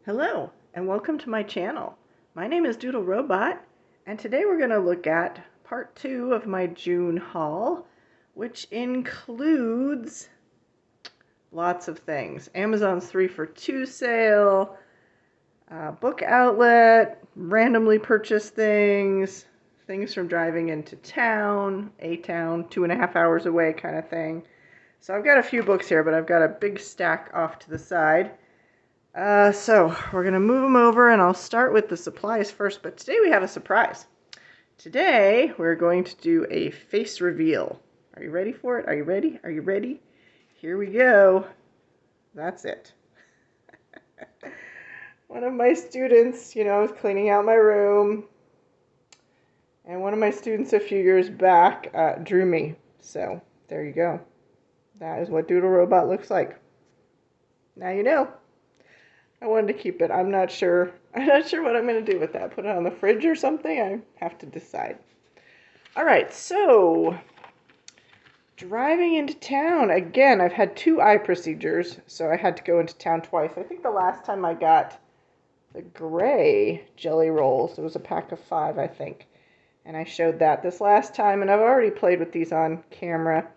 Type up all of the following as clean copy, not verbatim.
Hello, and welcome to my channel. My name is Doodle Robot, and today we're going to look at part 2 of my June haul, which includes lots of things. Amazon's 3 for 2 sale, book outlet, randomly purchased things, things from driving into town, a town 2.5 hours away kind of thing. So I've got a few books here, but I've got a big stack off to the side. So we're going to move them over, and I'll start with the supplies first, but today we have a surprise. Today we're going to do a face reveal. Are you ready for it? Are you ready? Are you ready? Here we go. That's it. One of my students, I was cleaning out my room, and one of my students a few years back drew me. So there you go. That is what Doodle Robot looks like. Now you know. I wanted to keep it. I'm not sure what I'm going to do with that. Put it on the fridge or something? I have to decide. All right, so driving into town. Again, I've had 2 eye procedures, so I had to go into town twice. I think the last time I got the gray jelly rolls, it was a pack of 5, I think. And I showed that this last time, and I've already played with these on camera.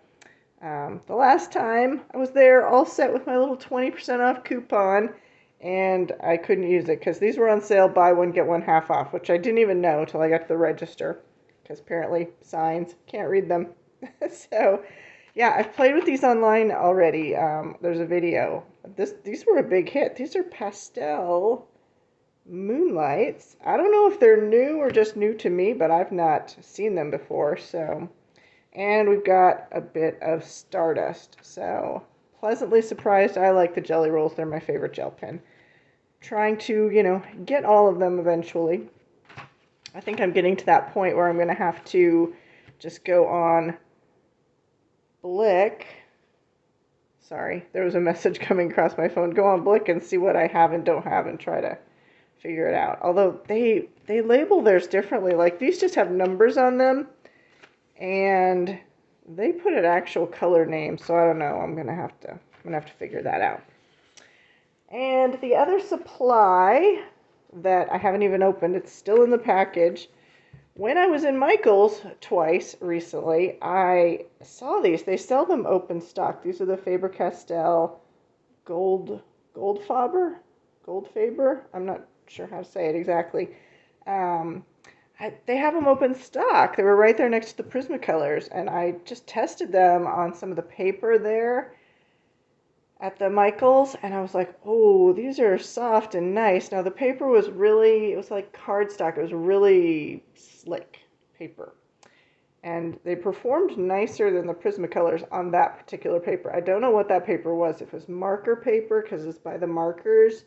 The last time I was there all set with my little 20% off coupon, and I couldn't use it because these were on sale, buy one, get one half off, which I didn't even know until I got to the register, because apparently signs, can't read them. So, yeah, I've played with these online already. There's a video. These were a big hit. These are pastel moonlights. I don't know if they're new or just new to me, but I've not seen them before, so. And we've got a bit of Stardust, so pleasantly surprised. I like the jelly rolls. They're my favorite gel pen. Trying to, get all of them eventually. I think I'm getting to that point where I'm going to have to just go on Blick. Sorry, there was a message coming across my phone. Go on Blick and see what I have and don't have and try to figure it out. Although they label theirs differently. Like, these just have numbers on them, and they put an actual color name, so I don't know. I'm gonna have to figure that out. And the other supply that I haven't even opened, it's still in the package. When I was in Michael's twice recently, I saw these. They sell them open stock. These are the Faber Castell Goldfaber. I'm not sure how to say it exactly. They have them open stock. They were right there next to the Prismacolors, and I just tested them on some of the paper there at the Michaels, and I was like, oh, these are soft and nice. Now, the paper was it was like cardstock. It was really slick paper, and they performed nicer than the Prismacolors on that particular paper. I don't know what that paper was. If it was marker paper, because it's by the markers.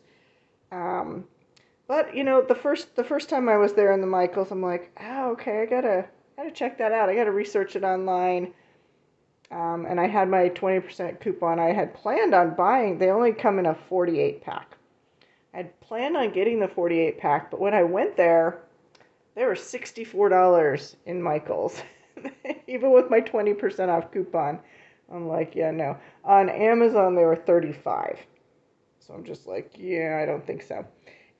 But, the first time I was there in the Michaels, I'm like, oh, okay, I gotta check that out. I gotta research it online. And I had my 20% coupon. I had planned on buying, they only come in a 48 pack. I had planned on getting the 48 pack, but when I went there, they were $64 in Michaels, even with my 20% off coupon. I'm like, yeah, no. On Amazon, they were $35. So I'm just like, yeah, I don't think so.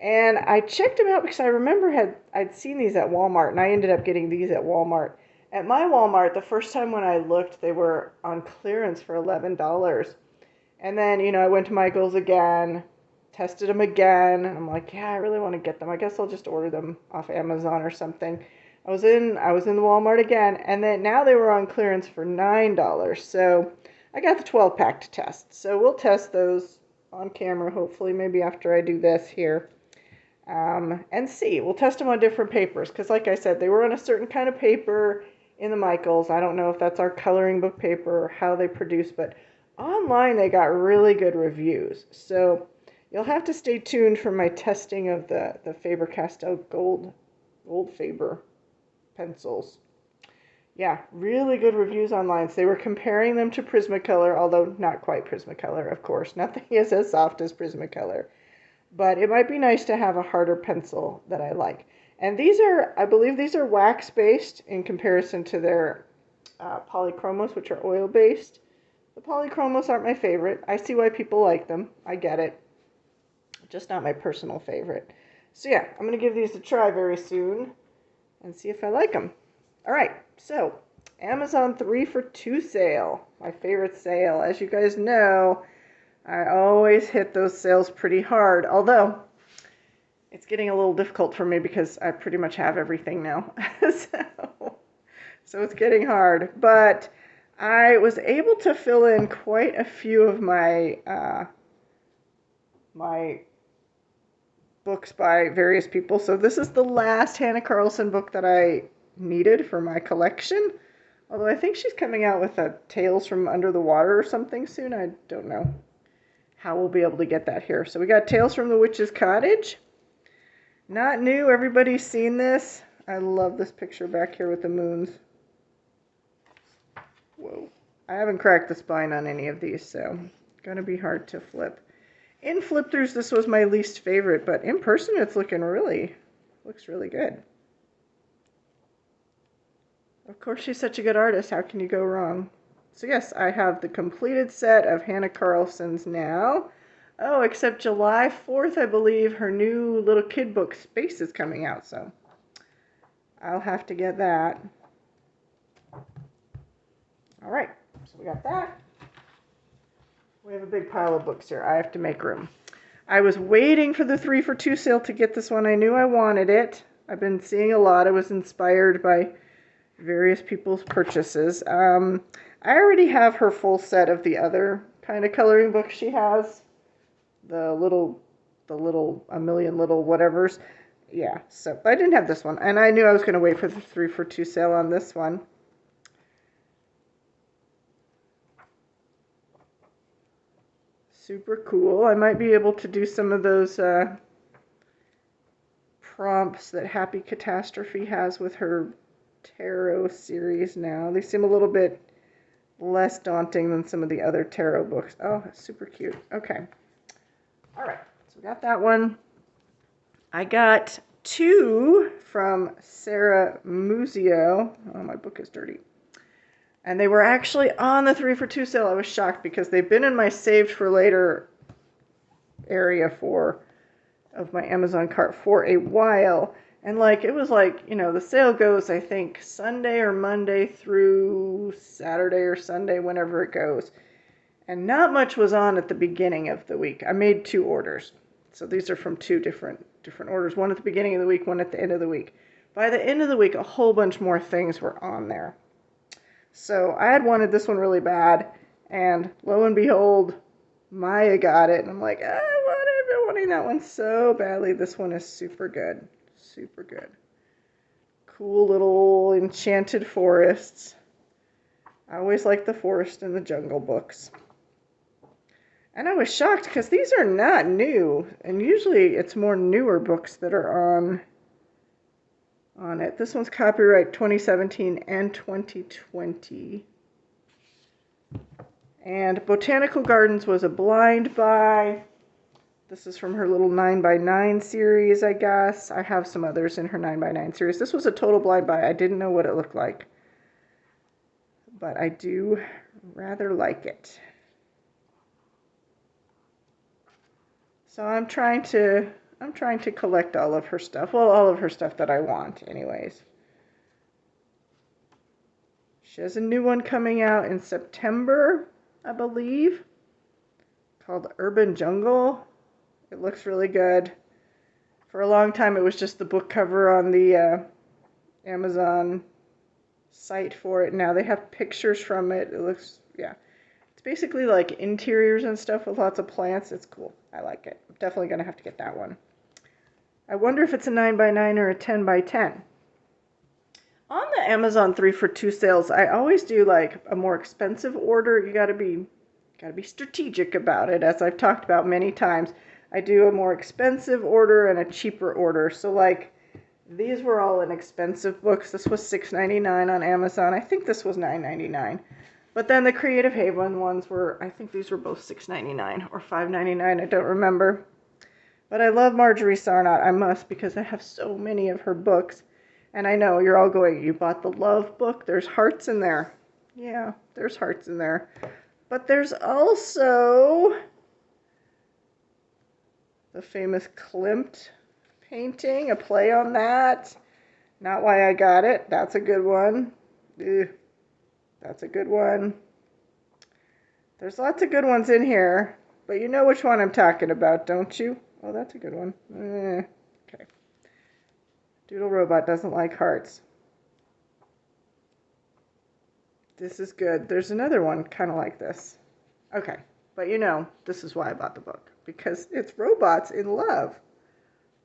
And I checked them out because I remember I'd seen these at Walmart, and I ended up getting these at Walmart. At my Walmart, the first time when I looked, they were on clearance for $11. And then, I went to Michael's again, tested them again, and I'm like, yeah, I really want to get them. I guess I'll just order them off Amazon or something. I was in the Walmart again, and then now they were on clearance for $9. So I got the 12 pack to test. So we'll test those on camera, hopefully, maybe after I do this here. And see. We'll test them on different papers, because like I said, they were on a certain kind of paper in the Michaels. I don't know if that's our coloring book paper or how they produce, but online they got really good reviews. So you'll have to stay tuned for my testing of the Faber Castell Goldfaber pencils. Yeah, really good reviews online. So they were comparing them to Prismacolor, although not quite Prismacolor, of course. Nothing is as soft as Prismacolor. But it might be nice to have a harder pencil that I like. And I believe these are wax-based in comparison to their polychromos, which are oil-based. The polychromos aren't my favorite. I see why people like them. I get it. Just not my personal favorite. So yeah, I'm going to give these a try very soon and see if I like them. All right, so Amazon 3 for 2 sale. My favorite sale. As you guys know, I always hit those sales pretty hard. Although, it's getting a little difficult for me because I pretty much have everything now. So it's getting hard. But I was able to fill in quite a few of my my books by various people. So this is the last Hannah Carlson book that I needed for my collection. Although I think she's coming out with a Tales from Under the Water or something soon. I don't know how we'll be able to get that here. So we got Tales from the Witch's Cottage. Not new. Everybody's seen this. I love this picture back here with the moons. Whoa. I haven't cracked the spine on any of these, so it's going to be hard to flip. In flip-throughs, this was my least favorite, but in person, it's looks really good. Of course, she's such a good artist. How can you go wrong? So yes, I have the completed set of Hannah Carlson's now. Oh, except July 4th, I believe, her new little kid book, Space, is coming out, so I'll have to get that. All right, so we got that. We have a big pile of books here. I have to make room. I was waiting for the 3 for 2 sale to get this one. I knew I wanted it. I've been seeing a lot. I was inspired by various people's purchases. I already have her full set of the other kind of coloring books she has. The little A Million Little Whatevers. Yeah, so I didn't have this one. And I knew I was going to wait for the 3 for 2 sale on this one. Super cool. I might be able to do some of those prompts that Happy Catastrophe has with her tarot series now. They seem a little bit less daunting than some of the other tarot books. Oh, that's super cute. Okay. All right. So we got that one. I got 2 from Sarah Muzio. Oh, my book is dirty. And they were actually on the 3 for 2 sale. I was shocked because they've been in my saved for later area of my Amazon cart for a while. And it was the sale goes, I think, Sunday or Monday through Saturday or Sunday, whenever it goes. And not much was on at the beginning of the week. I made 2 orders. So these are from 2 different orders. One at the beginning of the week, one at the end of the week. By the end of the week, a whole bunch more things were on there. So I had wanted this one really bad, and lo and behold, Maya got it, and I'm like, I've been wanting that one so badly. This one is super good. Super good. Cool little enchanted forests. I always like the forest and the jungle books. And I was shocked because these are not new, and usually it's more newer books that are on it. This one's copyright 2017 and 2020. And Botanical Gardens was a blind buy. This is from her little 9x9 series, I guess. I have some others in her 9x9 series. This was a total blind buy. I didn't know what it looked like, but I do rather like it. So I'm trying to collect all of her stuff. Well, all of her stuff that I want, anyways. She has a new one coming out in September, I believe, called Urban Jungle. It looks really good. For a long time, it was just the book cover on the Amazon site for it. Now they have pictures from it. It looks, yeah. It's basically like interiors and stuff with lots of plants. It's cool. I like it. I'm definitely going to have to get that one. I wonder if it's a 9x9 or a 10x10. On the Amazon 3 for 2 sales, I always do a more expensive order. You gotta be strategic about it, as I've talked about many times. I do a more expensive order and a cheaper order. So these were all inexpensive books. This was $6.99 on Amazon. I think this was $9.99. But then the Creative Haven ones were, I think these were both $6.99 or $5.99. I don't remember. But I love Marjorie Sarnott. I must, because I have so many of her books. And I know you're all going, you bought the love book? There's hearts in there. Yeah, there's hearts in there. But there's also the famous Klimt painting, a play on that. Not Why I Got It. That's a good one. Ew, that's a good one. There's lots of good ones in here, but you know which one I'm talking about, don't you? Oh, that's a good one. Okay. Doodle Robot doesn't like hearts. This is good. There's another one kind of like this. Okay, but you know, this is why I bought the book, because it's robots in love.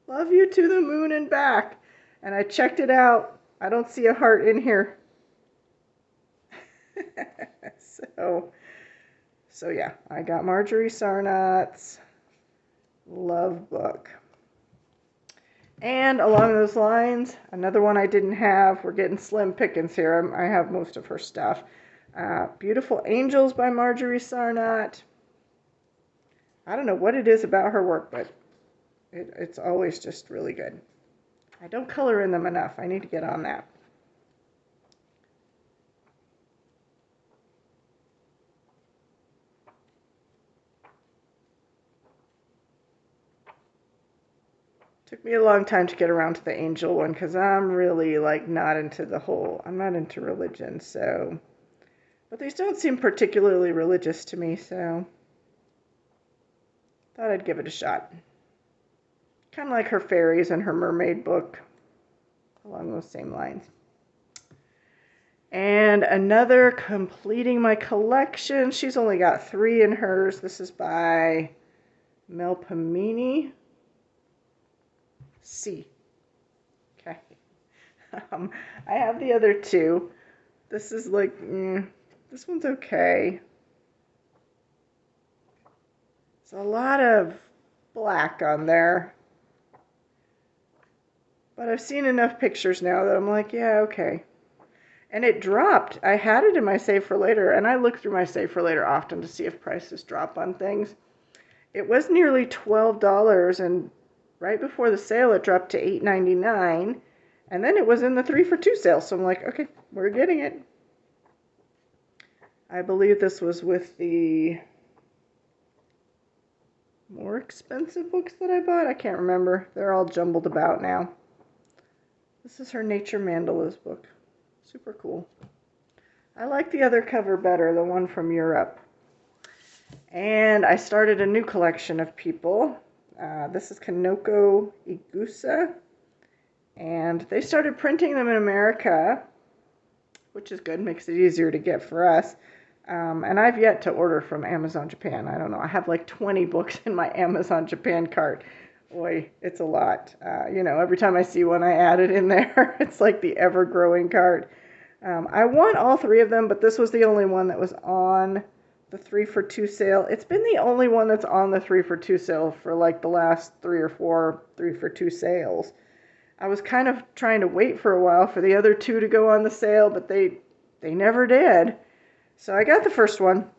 Love you to the moon and back. And I checked it out. I don't see a heart in here. So yeah, I got Marjorie Sarnot's love book. And along those lines, another one I didn't have. We're getting slim pickings here. I have most of her stuff. Beautiful Angels by Marjorie Sarnot. I don't know what it is about her work, but it's always just really good. I don't color in them enough. I need to get on that. Took me a long time to get around to the angel one because I'm really like not into I'm not into religion, so. But these don't seem particularly religious to me, so thought I'd give it a shot. Kind of like her fairies and her mermaid book, along those same lines. And another completing my collection. She's only got 3 in hers. This is by Melpomene C. Okay. I have the other 2. This is like, this one's okay. There's a lot of black on there. But I've seen enough pictures now that I'm like, yeah, okay. And it dropped. I had it in my save for later, and I look through my save for later often to see if prices drop on things. It was nearly $12, and right before the sale it dropped to $8.99, and then it was in the 3 for 2 sale, so I'm like, okay, we're getting it. I believe this was with the more expensive books that I bought. I can't remember. They're all jumbled about now. This is her Nature Mandalas book. Super cool. I like the other cover better, the one from Europe. And I started a new collection of people. This is Kanoko Igusa. And they started printing them in America, which is good, makes it easier to get for us. And I've yet to order from Amazon Japan. I don't know. I have like 20 books in my Amazon Japan cart. Boy, it's a lot. You know, every time I see one, I add it in there. It's like the ever-growing cart. I want all 3 of them, but this was the only one that was on the 3 for 2 sale. It's been the only one that's on the 3 for 2 sale for like the last 3 or 4 3 for 2 sales. I was kind of trying to wait for a while for the other 2 to go on the sale, but they never did. So I got the first one.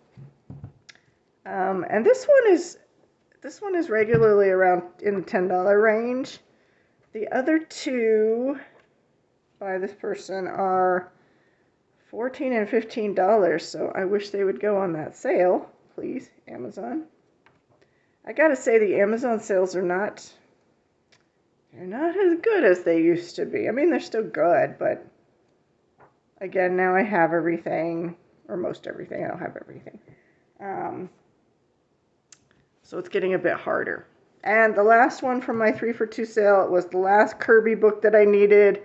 And this one is regularly around in the $10 range. The other 2 by this person are $14 and $15, so I wish they would go on that sale, please, Amazon. I gotta say the Amazon sales are not as good as they used to be. I mean, they're still good, but again, now I have everything, or most everything. I don't have everything. So it's getting a bit harder. And the last one from my 3 for 2 sale was the last Kirby book that I needed.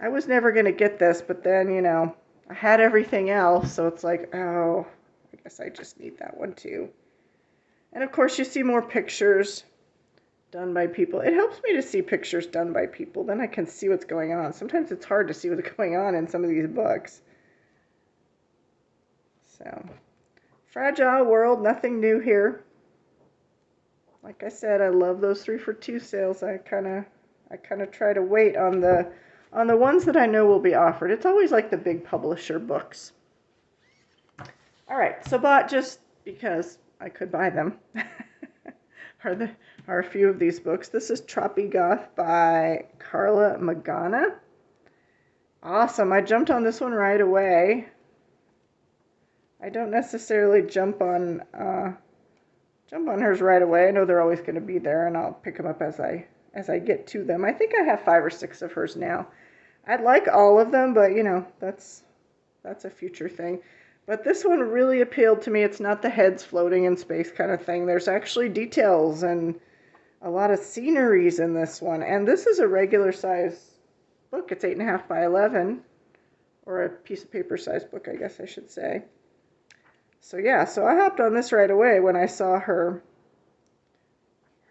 I was never going to get this, but then, you know, I had everything else, so it's like, oh, I guess I just need that one too. And of course, you see more pictures done by people. It helps me to see pictures done by people. Then I can see what's going on. Sometimes it's hard to see what's going on in some of these books. So, Fragile World, nothing new here. Like I said, I love those 3 for 2 sales. I kind of try to wait on the ones that I know will be offered. It's always like the big publisher books. All right, so bought just because I could buy them are a few of these books. This is Troppy Goth by Carla Magana. Awesome. I jumped on this one right away. I don't necessarily jump on jump on hers right away. I know they're always going to be there, and I'll pick them up as I get to them. I think I have 5 or 6 of hers now. I'd like all of them, but you know, that's a future thing. But this one really appealed to me. It's not the heads floating in space kind of thing. There's actually details and a lot of sceneries in this one. And this is a regular size book. It's 8.5 by 11, or a piece of paper size book, I guess I should say. So yeah, so I hopped on this right away when I saw her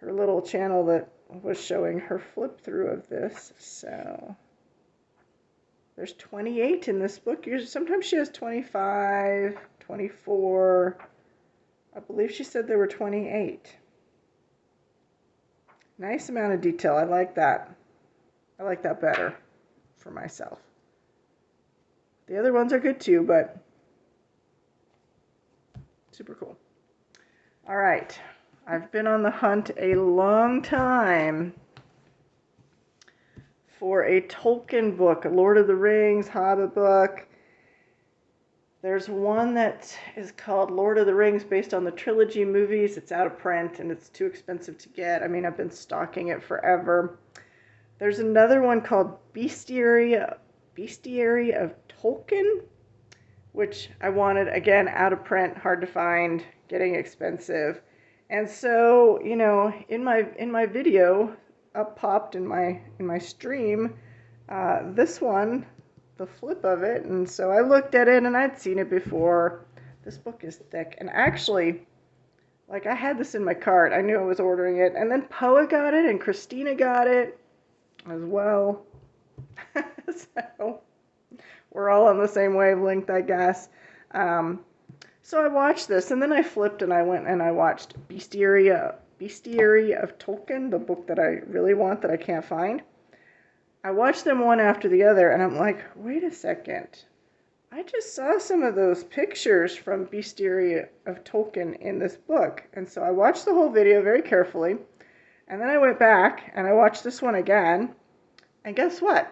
little channel that was showing her flip through of this. So there's 28 in this book. Sometimes she has 25, 24. I believe she said there were 28. Nice amount of detail. I like that. I like that better for myself. The other ones are good too, but super cool. All right. I've been on the hunt a long time for a Tolkien book, a Lord of the Rings, Hobbit book. There's one that is called Lord of the Rings based on the trilogy movies. It's out of print and it's too expensive to get. I mean, I've been stalking it forever. There's another one called Bestiary of Tolkien, which I wanted, again, out of print, hard to find, getting expensive. And so, you know, in my video, up popped in my stream, this one, the flip of it, and so I looked at it and I'd seen it before. This book is thick, and actually, like, I had this in my cart. I knew I was ordering it, and then Poa got it and Christina got it as well. So we're all on the same wavelength, I guess. So I watched this, and then I flipped and I went and I watched Bestiary of Tolkien, the book that I really want that I can't find. I watched them one after the other, and I'm like, wait a second. I just saw some of those pictures from Bestiary of Tolkien in this book. And so I watched the whole video very carefully, and then I went back and I watched this one again, and guess what?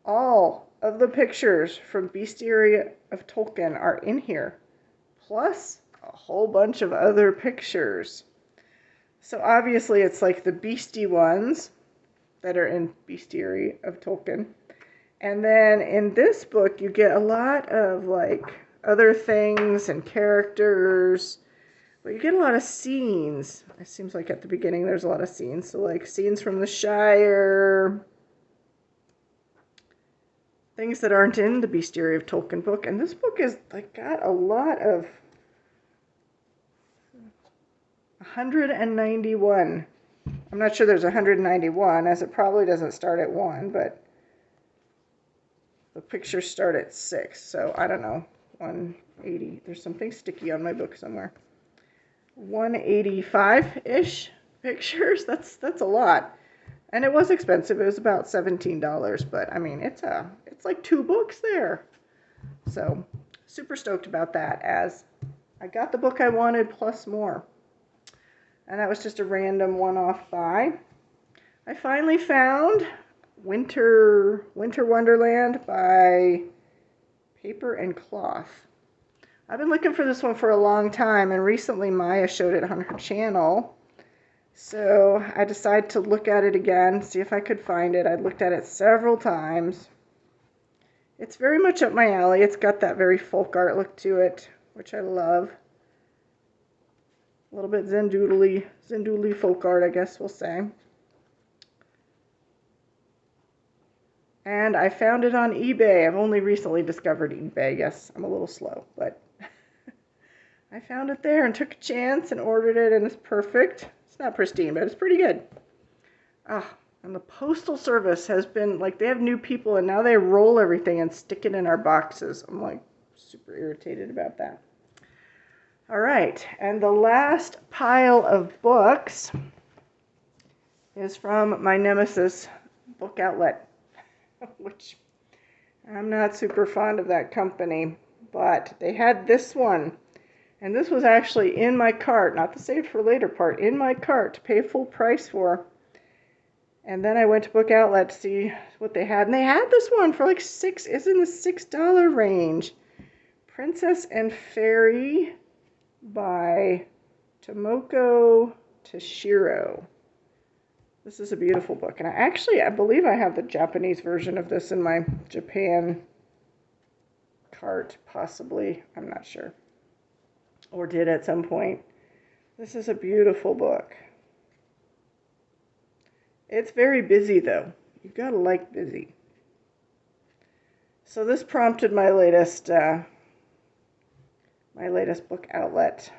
All of the pictures from Bestiary of Tolkien are in here, plus a whole bunch of other pictures. So obviously it's like the beastie ones that are in Bestiary of Tolkien. And then in this book you get a lot of like other things and characters, but you get a lot of scenes. It seems like at the beginning there's a lot of scenes. So like scenes from the Shire, things that aren't in the Bestiary of Tolkien book. And this book is like got a lot of 191. I'm not sure there's 191, as it probably doesn't start at 1, but the pictures start at 6. So I don't know, 180. There's something sticky on my book somewhere. 185-ish pictures. That's a lot. And it was expensive. It was about $17, but I mean, it's like 2 books there. So super stoked about that, as I got the book I wanted plus more. And that was just a random one-off buy. I finally found Winter Wonderland by Paper and Cloth. I've been looking for this one for a long time, and recently Maya showed it on her channel. So I decided to look at it again, see if I could find it. I looked at it several times. It's very much up my alley. It's got that very folk art look to it, which I love. A little bit Zen-doodly folk art, I guess we'll say. And I found it on eBay. I've only recently discovered eBay. Yes, I'm a little slow, but I found it there and took a chance and ordered it, and it's perfect. It's not pristine, but it's pretty good. And the Postal Service has been, like, they have new people, and now they roll everything and stick it in our boxes. I'm, like, super irritated about that. All right, and the last pile of books is from my nemesis, Book Outlet, which I'm not super fond of that company, but they had this one, and this was actually in my cart, not the save for later part, in my cart to pay full price for. And then I went to Book Outlet to see what they had, and they had this one for like it's in the $6 range. Princess and Fairy by Tomoko Toshiro. This is a beautiful book, and I believe I have the Japanese version of this in my Japan cart, possibly. I'm not sure. Or did at some point. This is a beautiful book. It's very busy, though. You've got to like busy. So this prompted my latest book outlet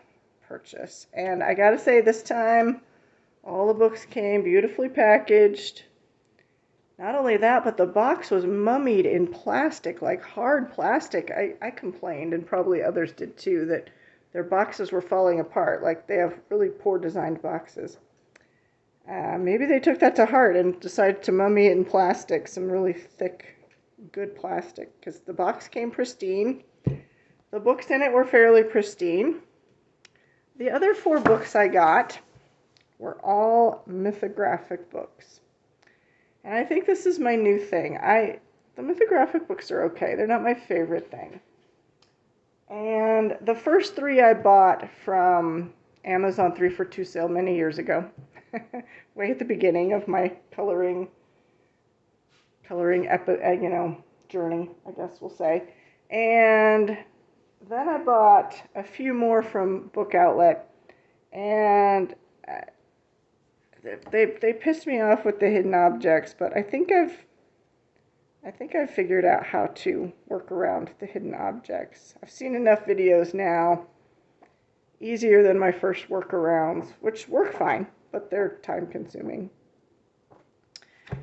purchase. And I gotta say, this time, all the books came beautifully packaged. Not only that, but the box was mummied in plastic, like hard plastic. I complained, and probably others did too, that their boxes were falling apart. Like, they have really poor designed boxes. Maybe they took that to heart and decided to mummy it in plastic, some really thick, good plastic, because the box came pristine. The books in it were fairly pristine. The other 4 books I got were all mythographic books. And I think this is my new thing. The mythographic books are okay. They're not my favorite thing. And the first 3 I bought from Amazon 3 for 2 sale many years ago. Way at the beginning of my coloring journey, I guess we'll say. And then I bought a few more from Book Outlet, and they pissed me off with the hidden objects, but I think I've figured out how to work around the hidden objects. I've seen enough videos now, easier than my first workarounds, which work fine, but they're time consuming.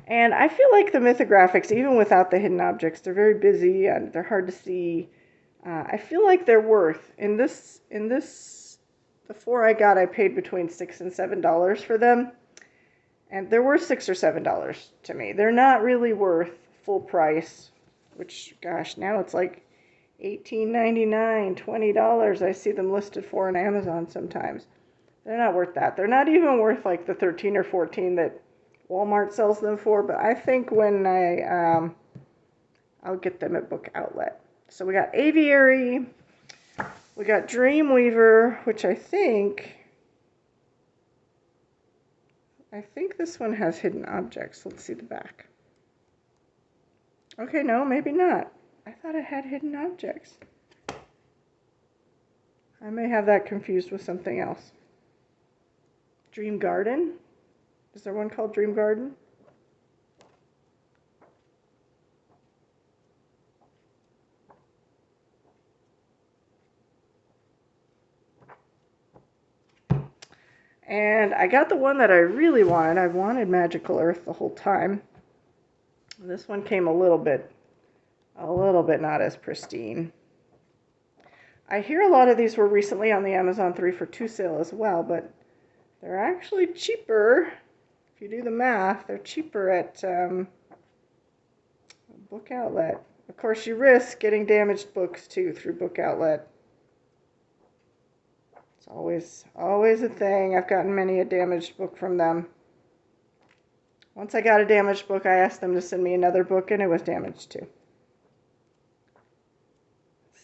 And I feel like the mythographics, even without the hidden objects, they're very busy and they're hard to see. I feel like they're worth, the 4 I got, I paid between $6 and $7 for them. And they're worth $6 or $7 to me. They're not really worth full price, which, gosh, now it's like $18.99, $20. I see them listed for on Amazon sometimes. They're not worth that. They're not even worth like the $13 or $14 that Walmart sells them for, but I think when I'll get them at Book Outlet. So we got Aviary, we got Dreamweaver, which I think this one has hidden objects. Let's see the back. Okay, no, maybe not. I thought it had hidden objects. I may have that confused with something else. Dream Garden? Is there one called Dream Garden? And I got the one that I really wanted. I wanted Magical Earth the whole time. This one came a little bit not as pristine. I hear a lot of these were recently on the Amazon 3 for 2 sale as well, but they're actually cheaper. If you do the math, they're cheaper at Book Outlet. Of course, you risk getting damaged books too through Book Outlet. It's always a thing. I've gotten many a damaged book from them. Once I got a damaged book, I asked them to send me another book, and it was damaged too.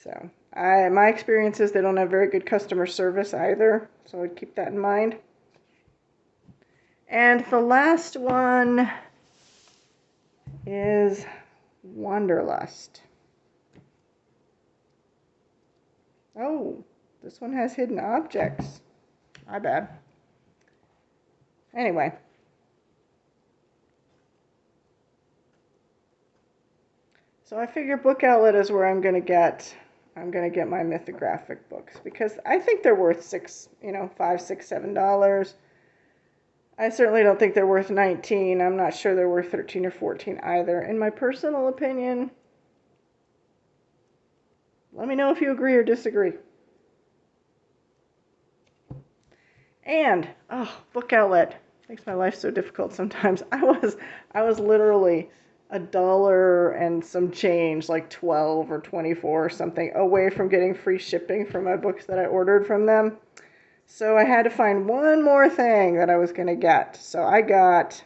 So, my experience is they don't have very good customer service either, so I'd keep that in mind. And the last one is Wanderlust. Oh, this one has hidden objects. My bad. Anyway. So I figure Book Outlet is where I'm gonna get my mythographic books, because I think they're worth $5, $6, $7. I certainly don't think they're worth $19. I'm not sure they're worth $13 or $14 either. In my personal opinion, let me know if you agree or disagree. And, Book Outlet makes my life so difficult sometimes. I was literally $1 and some change, like 12 or 24 or something, away from getting free shipping for my books that I ordered from them. So I had to find one more thing that I was going to get. So I got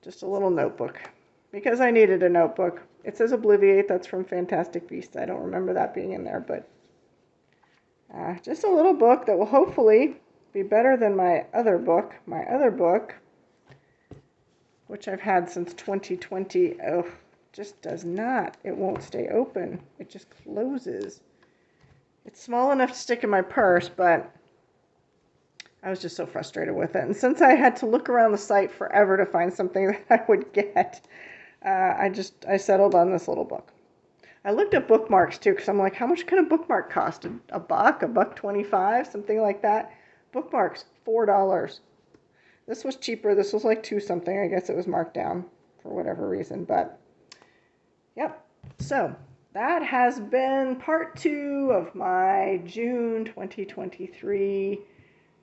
just a little notebook, because I needed a notebook. It says Obliviate. That's from Fantastic Beasts. I don't remember that being in there, but Just a little book that will hopefully be better than my other book. My other book, which I've had since 2020, oh, just does not. It won't stay open. It just closes. It's small enough to stick in my purse, but I was just so frustrated with it. And since I had to look around the site forever to find something that I would get, I settled on this little book. I looked at bookmarks too, because I'm like, how much can a bookmark cost? A buck, $1.25, something like that. Bookmarks, $4. This was cheaper. This was like $2 something. I guess it was marked down for whatever reason, but yep. So that has been part 2 of my June 2023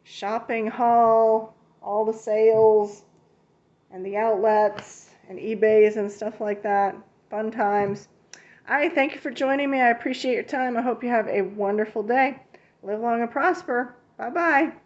shopping haul, all the sales and the outlets and eBays and stuff like that. Fun times. I thank you for joining me. I appreciate your time. I hope you have a wonderful day. Live long and prosper. Bye-bye.